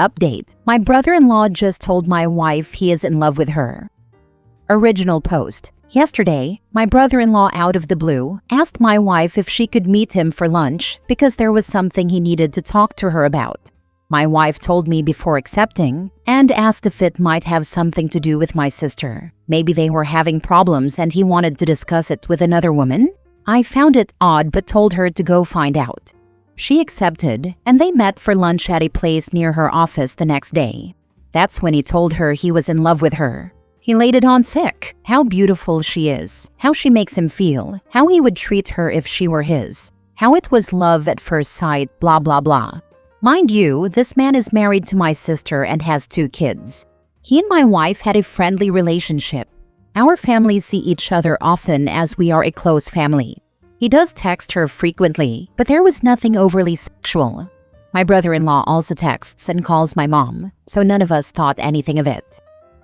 Update: my brother-in-law just told my wife he is in love with her. Original post: yesterday, my brother-in-law out of the blue asked my wife if she could meet him for lunch because there was something he needed to talk to her about. My wife told me before accepting and asked if it might have something to do with my sister. Maybe they were having problems and he wanted to discuss it with another woman. I found it odd but told her to go find out. She accepted, and they met for lunch at a place near her office the next day. That's when he told her he was in love with her. He laid it on thick, how beautiful she is, how she makes him feel, how he would treat her if she were his, how it was love at first sight, blah blah blah. Mind you, this man is married to my sister and has 2 kids. He and my wife had a friendly relationship. Our families see each other often as we are a close family. He does text her frequently, but there was nothing overly sexual. My brother-in-law also texts and calls my mom, so none of us thought anything of it.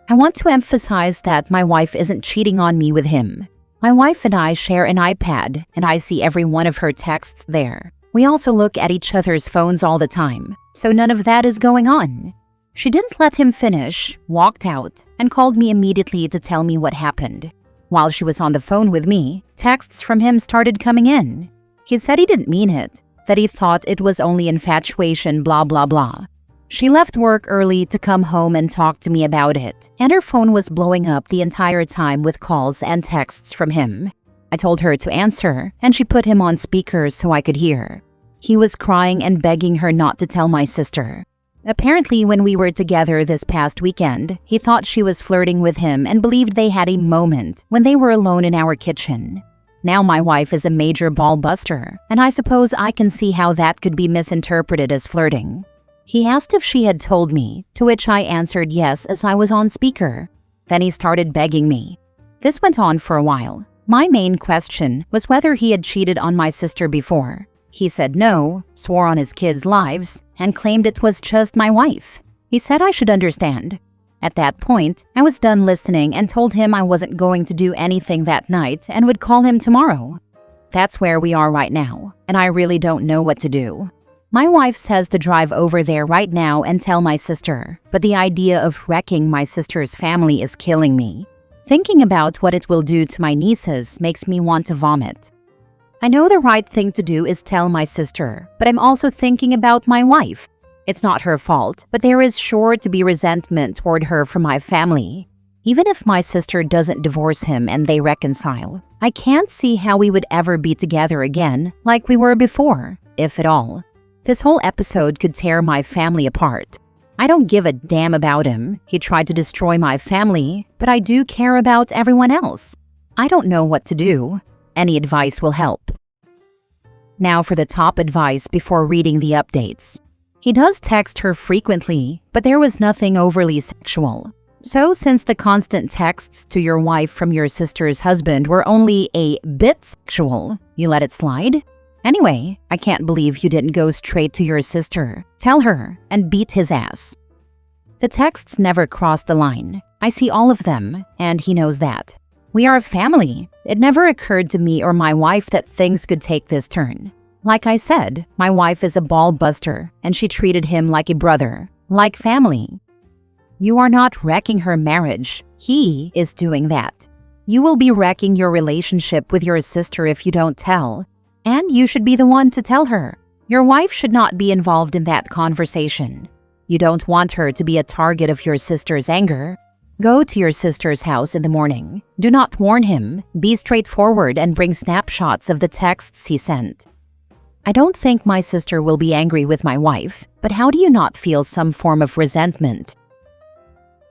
I want to emphasize that my wife isn't cheating on me with him. My wife and I share an iPad, and I see every one of her texts there. We also look at each other's phones all the time, so none of that is going on. She didn't let him finish, walked out, and called me immediately to tell me what happened. While she was on the phone with me, texts from him started coming in. He said he didn't mean it, that he thought it was only infatuation, blah blah blah. She left work early to come home and talk to me about it, and her phone was blowing up the entire time with calls and texts from him. I told her to answer, and she put him on speaker so I could hear. He was crying and begging her not to tell my sister. Apparently, when we were together this past weekend, he thought she was flirting with him and believed they had a moment when they were alone in our kitchen. Now my wife is a major ball buster, and I suppose I can see how that could be misinterpreted as flirting. He asked if she had told me, to which I answered yes as I was on speaker. Then he started begging me. This went on for a while. My main question was whether he had cheated on my sister before. He said no, swore on his kids' lives, and claimed it was just my wife. He said I should understand. At that point, I was done listening and told him I wasn't going to do anything that night and would call him tomorrow. That's where we are right now, and I really don't know what to do. My wife says to drive over there right now and tell my sister, but the idea of wrecking my sister's family is killing me. Thinking about what it will do to my nieces makes me want to vomit. I know the right thing to do is tell my sister, but I'm also thinking about my wife. It's not her fault, but there is sure to be resentment toward her from my family. Even if my sister doesn't divorce him and they reconcile, I can't see how we would ever be together again like we were before, if at all. This whole episode could tear my family apart. I don't give a damn about him. He tried to destroy my family, but I do care about everyone else. I don't know what to do. Any advice will help. Now for the top advice before reading the updates. He does text her frequently, but there was nothing overly sexual. So since the constant texts to your wife from your sister's husband were only a bit sexual, you let it slide? Anyway, I can't believe you didn't go straight to your sister, tell her, and beat his ass. The texts never crossed the line. I see all of them, and he knows that. We are a family. It never occurred to me or my wife that things could take this turn. Like I said, my wife is a ball buster, and she treated him like a brother, like family. You are not wrecking her marriage. He is doing that. You will be wrecking your relationship with your sister if you don't tell. And you should be the one to tell her. Your wife should not be involved in that conversation. You don't want her to be a target of your sister's anger. Go to your sister's house in the morning. Do not warn him. Be straightforward and bring snapshots of the texts he sent. I don't think my sister will be angry with my wife, but how do you not feel some form of resentment?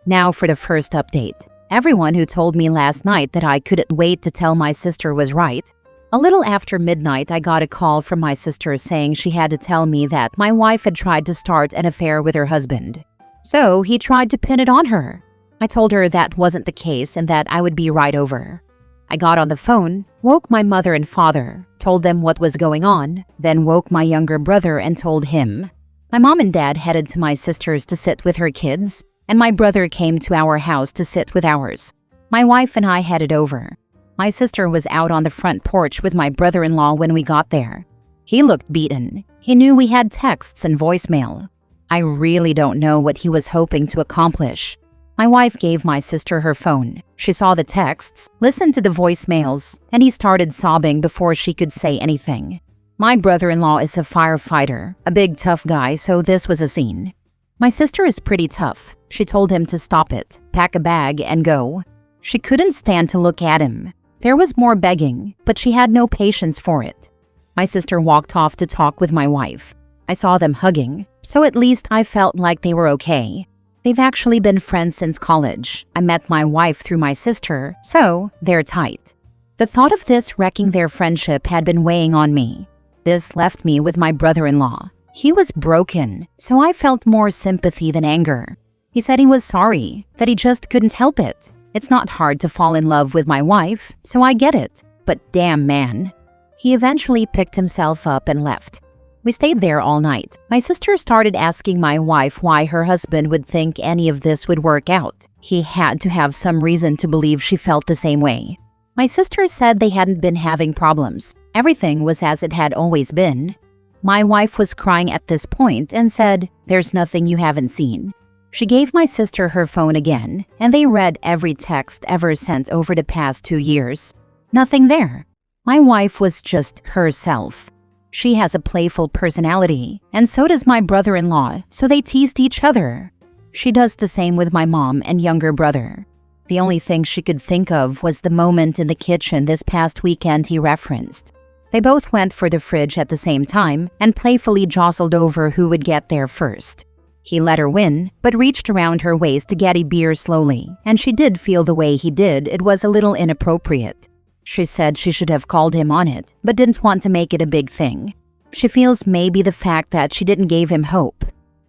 Now for the first update. Everyone who told me last night that I couldn't wait to tell my sister was right. A little after midnight, I got a call from my sister saying she had to tell me that my wife had tried to start an affair with her husband. So he tried to pin it on her. I told her that wasn't the case and that I would be right over. I got on the phone, woke my mother and father, told them what was going on, then woke my younger brother and told him. My mom and dad headed to my sister's to sit with her kids, and my brother came to our house to sit with ours. My wife and I headed over. My sister was out on the front porch with my brother-in-law when we got there. He looked beaten. He knew we had texts and voicemail. I really don't know what he was hoping to accomplish. My wife gave my sister her phone. She saw the texts, listened to the voicemails, and he started sobbing before she could say anything. My brother-in-law is a firefighter, a big tough guy, so this was a scene. My sister is pretty tough. She told him to stop it, pack a bag, and go. She couldn't stand to look at him. There was more begging, but she had no patience for it. My sister walked off to talk with my wife. I saw them hugging, so at least I felt like they were okay. They've actually been friends since college. I met my wife through my sister, so they're tight. The thought of this wrecking their friendship had been weighing on me. This left me with my brother-in-law. He was broken, so I felt more sympathy than anger. He said he was sorry, that he just couldn't help it. It's not hard to fall in love with my wife, so I get it. But damn, man. He eventually picked himself up and left. We stayed there all night. My sister started asking my wife why her husband would think any of this would work out. He had to have some reason to believe she felt the same way. My sister said they hadn't been having problems. Everything was as it had always been. My wife was crying at this point and said, "There's nothing you haven't seen." She gave my sister her phone again, and they read every text ever sent over the past 2 years. Nothing there. My wife was just herself. She has a playful personality, and so does my brother-in-law, so they teased each other. She does the same with my mom and younger brother. The only thing she could think of was the moment in the kitchen this past weekend he referenced. They both went for the fridge at the same time and playfully jostled over who would get there first. He let her win, but reached around her waist to get a beer slowly, and she did feel the way he did it was a little inappropriate. She said she should have called him on it, but didn't want to make it a big thing. She feels maybe the fact that she didn't give him hope.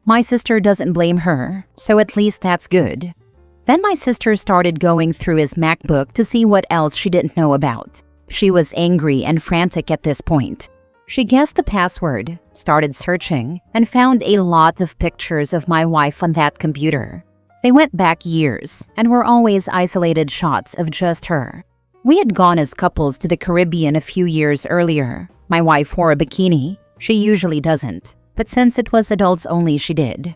My sister doesn't blame her, so at least that's good. Then my sister started going through his MacBook to see what else she didn't know about. She was angry and frantic at this point. She guessed the password, started searching, and found a lot of pictures of my wife on that computer. They went back years and were always isolated shots of just her. We had gone as couples to the Caribbean a few years earlier. My wife wore a bikini. She usually doesn't, but since it was adults only, she did.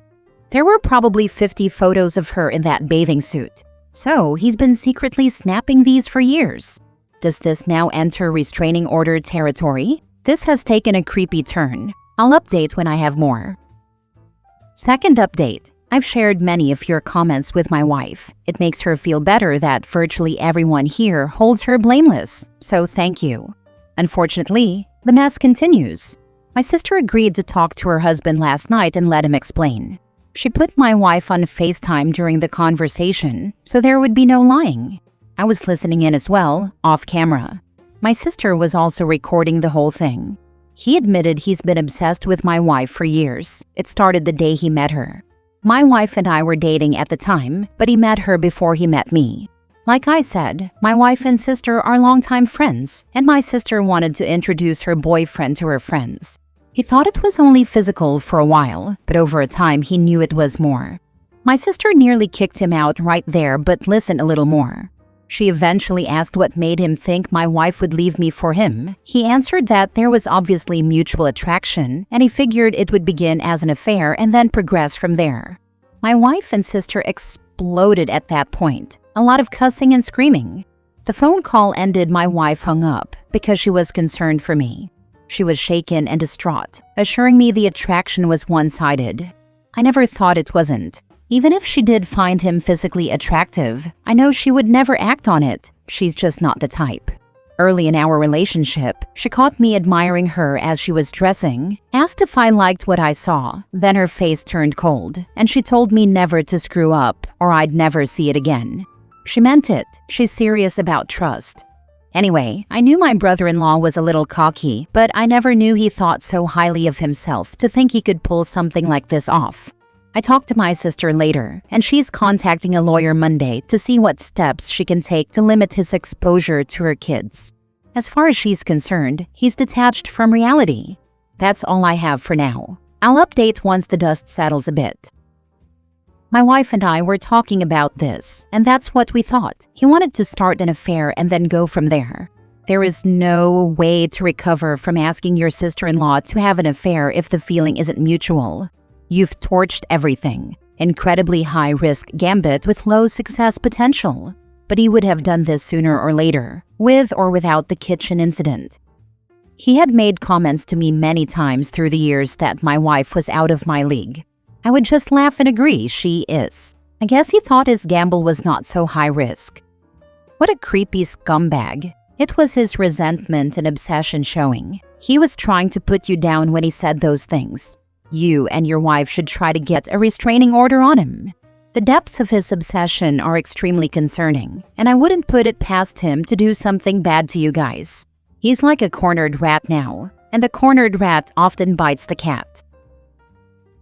There were probably 50 photos of her in that bathing suit. So he's been secretly snapping these for years. Does this now enter restraining order territory? This has taken a creepy turn. I'll update when I have more. Second update. I've shared many of your comments with my wife. It makes her feel better that virtually everyone here holds her blameless, so thank you. Unfortunately, the mess continues. My sister agreed to talk to her husband last night and let him explain. She put my wife on FaceTime during the conversation, so there would be no lying. I was listening in as well, off camera. My sister was also recording the whole thing. He admitted he's been obsessed with my wife for years. It started the day he met her. My wife and I were dating at the time, but he met her before he met me. Like I said, my wife and sister are longtime friends, and my sister wanted to introduce her boyfriend to her friends. He thought it was only physical for a while, but over a time he knew it was more. My sister nearly kicked him out right there, but listened a little more. She eventually asked what made him think my wife would leave me for him. He answered that there was obviously mutual attraction, and he figured it would begin as an affair and then progress from there. My wife and sister exploded at that point. A lot of cussing and screaming. The phone call ended. My wife hung up because she was concerned for me. She was shaken and distraught, assuring me the attraction was one-sided. I never thought it wasn't. Even if she did find him physically attractive, I know she would never act on it. She's just not the type. Early in our relationship, she caught me admiring her as she was dressing, asked if I liked what I saw, then her face turned cold, and she told me never to screw up or I'd never see it again. She meant it. She's serious about trust. Anyway, I knew my brother-in-law was a little cocky, but I never knew he thought so highly of himself to think he could pull something like this off. I talked to my sister later, and she's contacting a lawyer Monday to see what steps she can take to limit his exposure to her kids. As far as she's concerned, he's detached from reality. That's all I have for now. I'll update once the dust settles a bit. My wife and I were talking about this, and that's what we thought. He wanted to start an affair and then go from there. There is no way to recover from asking your sister-in-law to have an affair if the feeling isn't mutual. You've torched everything. Incredibly high-risk gambit with low success potential. But he would have done this sooner or later, with or without the kitchen incident. He had made comments to me many times through the years that my wife was out of my league. I would just laugh and agree she is. I guess he thought his gamble was not so high risk. What a creepy scumbag. It was his resentment and obsession showing. He was trying to put you down when he said those things. You and your wife should try to get a restraining order on him. The depths of his obsession are extremely concerning, and I wouldn't put it past him to do something bad to you guys. He's like a cornered rat now, and the cornered rat often bites the cat.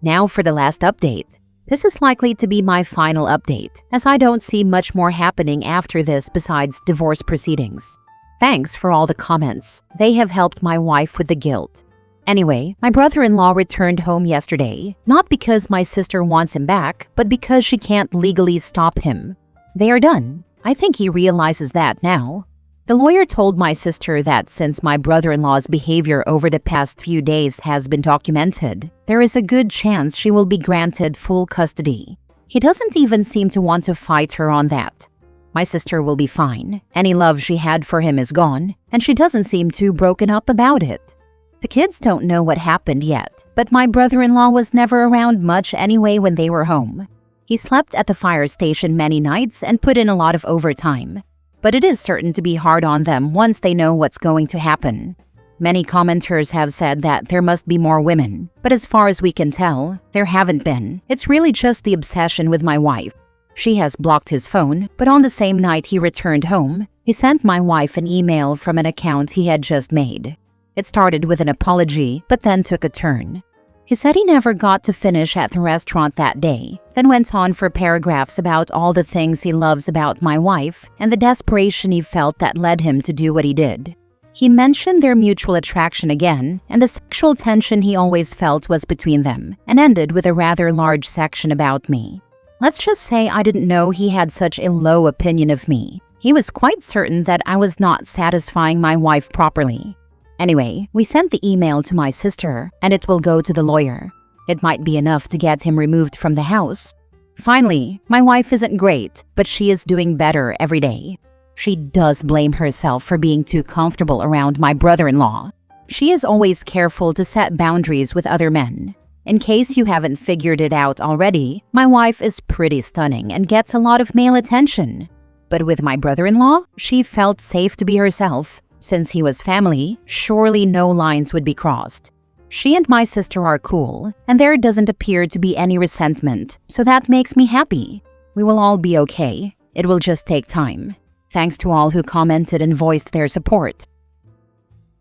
Now for the last update. This is likely to be my final update, as I don't see much more happening after this besides divorce proceedings. Thanks for all the comments. They have helped my wife with the guilt. Anyway, my brother-in-law returned home yesterday, not because my sister wants him back, but because she can't legally stop him. They are done. I think he realizes that now. The lawyer told my sister that since my brother-in-law's behavior over the past few days has been documented, there is a good chance she will be granted full custody. He doesn't even seem to want to fight her on that. My sister will be fine. Any love she had for him is gone, and she doesn't seem too broken up about it. The kids don't know what happened yet, but my brother-in-law was never around much anyway when they were home. He slept at the fire station many nights and put in a lot of overtime. But it is certain to be hard on them once they know what's going to happen. Many commenters have said that there must be more women, but as far as we can tell, there haven't been. It's really just the obsession with my wife. She has blocked his phone, but on the same night he returned home, he sent my wife an email from an account he had just made. It started with an apology, but then took a turn. He said he never got to finish at the restaurant that day, then went on for paragraphs about all the things he loves about my wife and the desperation he felt that led him to do what he did. He mentioned their mutual attraction again, and the sexual tension he always felt was between them, and ended with a rather large section about me. Let's just say I didn't know he had such a low opinion of me. He was quite certain that I was not satisfying my wife properly. Anyway, we sent the email to my sister, and it will go to the lawyer. It might be enough to get him removed from the house. Finally, my wife isn't great, but she is doing better every day. She does blame herself for being too comfortable around my brother-in-law. She is always careful to set boundaries with other men. In case you haven't figured it out already, my wife is pretty stunning and gets a lot of male attention. But with my brother-in-law, she felt safe to be herself. Since he was family, surely no lines would be crossed. She and my sister are cool, and there doesn't appear to be any resentment, so that makes me happy. We will all be okay. It will just take time. Thanks to all who commented and voiced their support.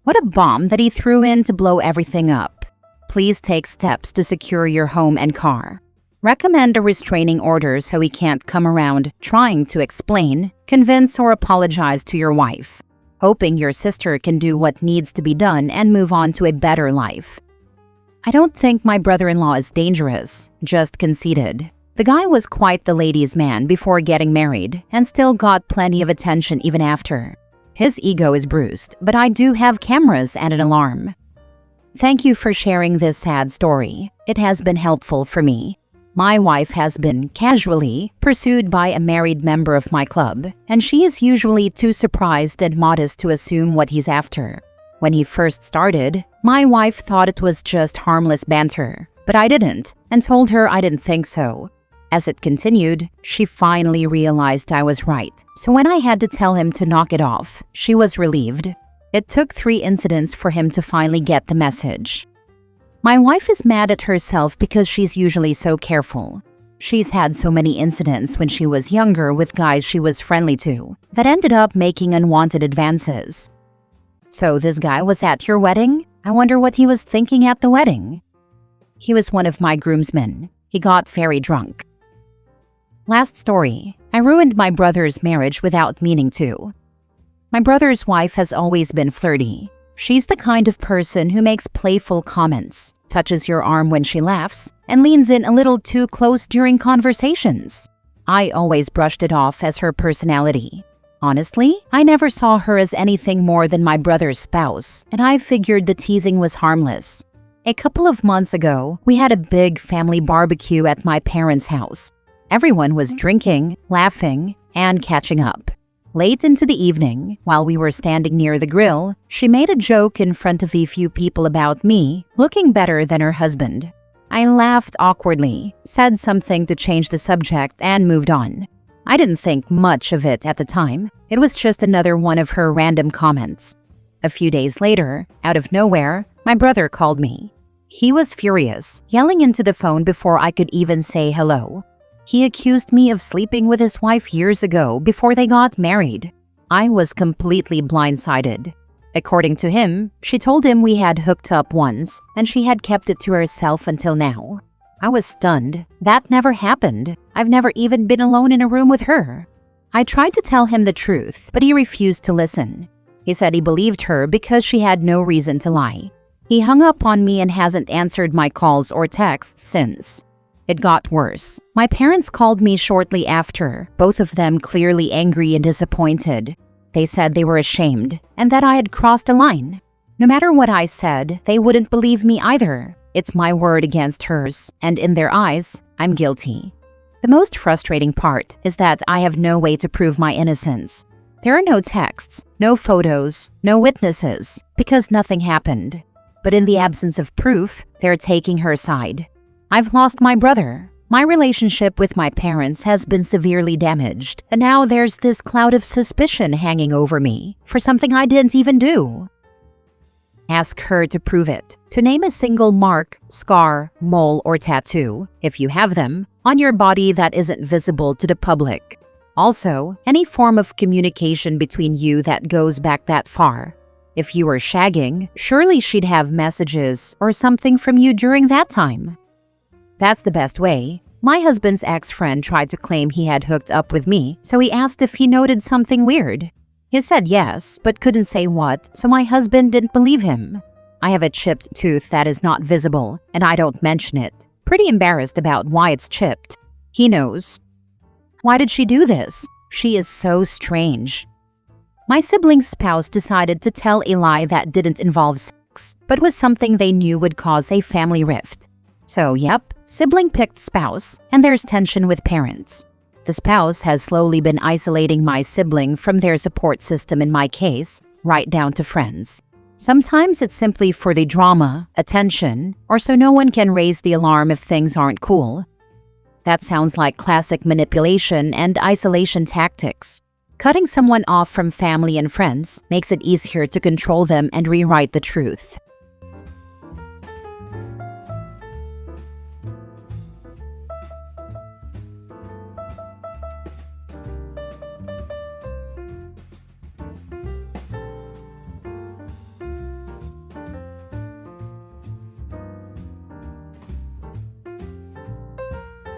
What a bomb that he threw in to blow everything up. Please take steps to secure your home and car. Recommend a restraining order so he can't come around trying to explain, convince, or apologize to your wife. Hoping your sister can do what needs to be done and move on to a better life. I don't think my brother-in-law is dangerous, just conceited. The guy was quite the ladies' man before getting married and still got plenty of attention even after. His ego is bruised, but I do have cameras and an alarm. Thank you for sharing this sad story. It has been helpful for me. My wife has been casually pursued by a married member of my club, and she is usually too surprised and modest to assume what he's after. When he first started, my wife thought it was just harmless banter, but I didn't, and told her I didn't think so. As it continued, she finally realized I was right, so when I had to tell him to knock it off, she was relieved. It took 3 incidents for him to finally get the message. My wife is mad at herself because she's usually so careful. She's had so many incidents when she was younger with guys she was friendly to that ended up making unwanted advances. So this guy was at your wedding? I wonder what he was thinking at the wedding. He was one of my groomsmen. He got very drunk. Last story. I ruined my brother's marriage without meaning to. My brother's wife has always been flirty. She's the kind of person who makes playful comments, touches your arm when she laughs, and leans in a little too close during conversations. I always brushed it off as her personality. Honestly, I never saw her as anything more than my brother's spouse, and I figured the teasing was harmless. A couple of months ago, we had a big family barbecue at my parents' house. Everyone was drinking, laughing, and catching up. Late into the evening, while we were standing near the grill, she made a joke in front of a few people about me looking better than her husband. I laughed awkwardly, said something to change the subject, and moved on. I didn't think much of it at the time. It was just another one of her random comments. A few days later, out of nowhere, my brother called me. He was furious, yelling into the phone before I could even say hello. He accused me of sleeping with his wife years ago before they got married. I was completely blindsided. According to him, she told him we had hooked up once and she had kept it to herself until now. I was stunned. That never happened. I've never even been alone in a room with her. I tried to tell him the truth, but he refused to listen. He said he believed her because she had no reason to lie. He hung up on me and hasn't answered my calls or texts since. It got worse. My parents called me shortly after, both of them clearly angry and disappointed. They said they were ashamed and that I had crossed a line. No matter what I said, they wouldn't believe me either. It's my word against hers, and in their eyes, I'm guilty. The most frustrating part is that I have no way to prove my innocence. There are no texts, no photos, no witnesses, because nothing happened. But in the absence of proof, they're taking her side. I've lost my brother. My relationship with my parents has been severely damaged, and now there's this cloud of suspicion hanging over me for something I didn't even do. Ask her to prove it. To name a single mark, scar, mole, or tattoo, if you have them, on your body that isn't visible to the public. Also, any form of communication between you that goes back that far. If you were shagging, surely she'd have messages or something from you during that time. That's the best way. My husband's ex-friend tried to claim he had hooked up with me, so he asked if he noted something weird. He said yes, but couldn't say what, so my husband didn't believe him. I have a chipped tooth that is not visible, and I don't mention it. Pretty embarrassed about why it's chipped. He knows. Why did she do this? She is so strange. My sibling's spouse decided to tell a lie that didn't involve sex, but was something they knew would cause a family rift. So, yep, sibling picked spouse, and there's tension with parents. The spouse has slowly been isolating my sibling from their support system in my case, right down to friends. Sometimes it's simply for the drama, attention, or so no one can raise the alarm if things aren't cool. That sounds like classic manipulation and isolation tactics. Cutting someone off from family and friends makes it easier to control them and rewrite the truth.